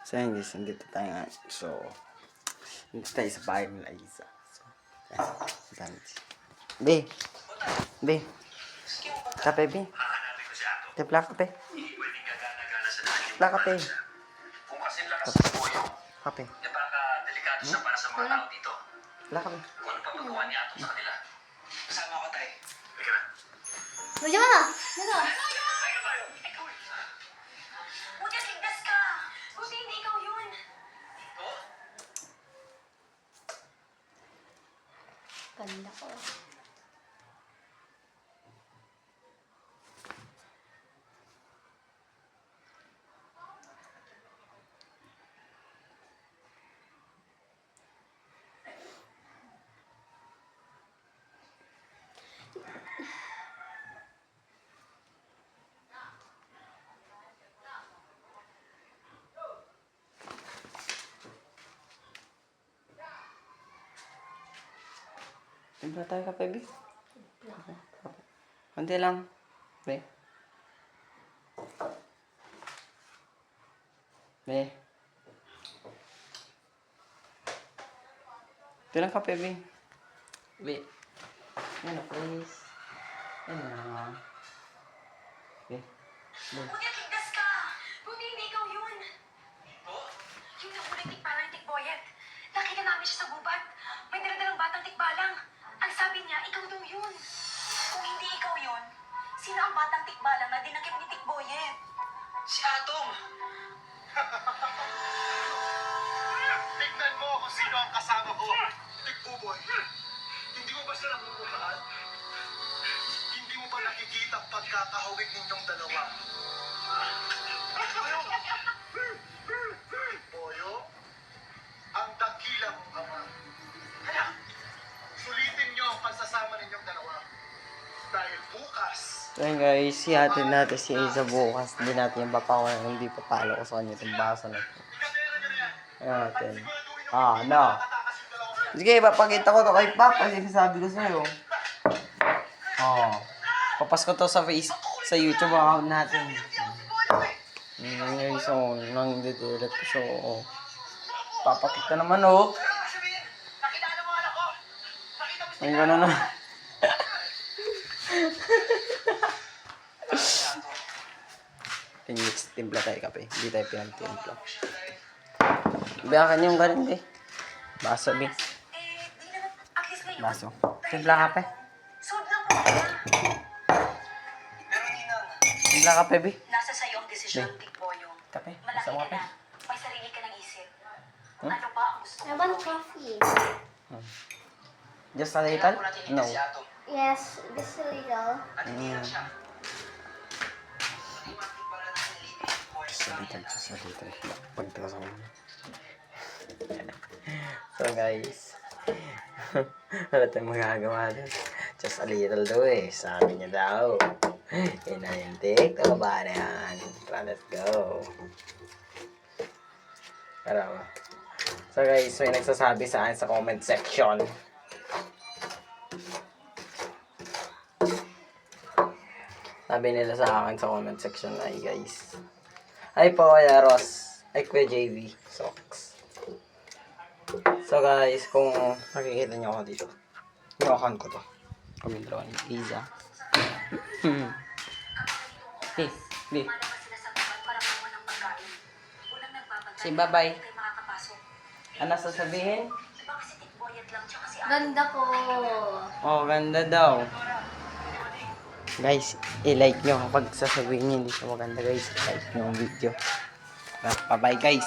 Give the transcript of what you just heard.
So yun guys, nandito tayo nga. So, nandito tayo sa bahay nila Isa. So, yan. Be. Be. Kape, Be. Tipla kape. Tipla kape. Kape. Napaka-delikado siya para sa mga tao dito. Tipla kape. Kung ano pa magawa ni Ato sa kanila. Kasama ako tayo. Halika na. Medyo ka! Dito! Buti at ligtas ka! Buti hindi ikaw yun! Ganda ko. Tipla tayo kape, Be. Kunti lang. Be. Be. Ito lang kape, Be. Be. Yan na, please. Yan na. Be. Be. Buti at ligtas ka! Buti hindi ikaw yun! Yung nakulit tikbalang tikboyet. Nakita namin siya sa gubat. May daladalang batang tikbalang. Ang sabi niya, ikaw daw yun. Kung hindi ikaw yun, sino ang batang tikbalang na dinakip ni tikboyet? Si Atong! Tignan mo kung sino ang kasama ko. Tigbuboy. Hindi mo ba siya namumukhaan? Hindi mo ba nakikita ang pagkakahawig ninyong dalawa? Boyo, ang dakila mong ama. Kaya, sulitin niyo ang pagsasama ninyong dalawa. Dahil bukas, So yun guys, sihatin natin si Isa bukas. Hindi natin yung papakuha. Hindi papalo ko sa kanya itong baso na ito. Ayan natin. No. Sige, papakita ko to kay Pap. Kasi sabi ko sa'yo. Papas ko to sa sa YouTube account natin. Ngayon, so, nang didelete ko. So, papakita naman, nakilala mo anak ko. Nakita mo Ang gano'n na. Mix, timpla tayo kape. Hindi tayo pinagtimpla. Biyakan yung ganun, Be. Baso, Be. Di naman, at least ngayon. Baso. Timpla kape. Sold lang po. Pero Ninang, Timpla kape, Be. Nasa sa'yo ang desisyon, tikboyo. Kape. Malaki Gusto mo ka kape? na. May sarili ka ng isip. Hmm? Ano ba ang gusto I mo? want coffee. Just a little? No. si Atong. Yes, just a little. At hindi lang siya. Just a little. Pagtakas ako. So guys. Wala tayong magagawa doon. Just a little daw Sabi niya daw. Inahintik. Tama ba na yan? Tara, let's go. Tara ba? So guys, may nagsasabi sa akin sa comment section. Sabi nila sa akin sa comment section ay guys. Ay po, Kuya Ross. Ay Kuya JV. Socks. So guys, kung nakikita niyo ako dito. Yung account ko to. Kami dalawa ni Iza. Hey, be. Malabas sila sa gubat para kumuha ng pagkain. Unang nagbabantay. Say bye-bye. Hindi kayo makakapasok. Ano sasabihin? Iba kasi tikboyet lang siya kasi Ganda ko. Oh, ganda daw. Guys, i-like nyo kapag sasabihin nyo hindi siya maganda guys. I-like nyo ang video. Bye-bye guys.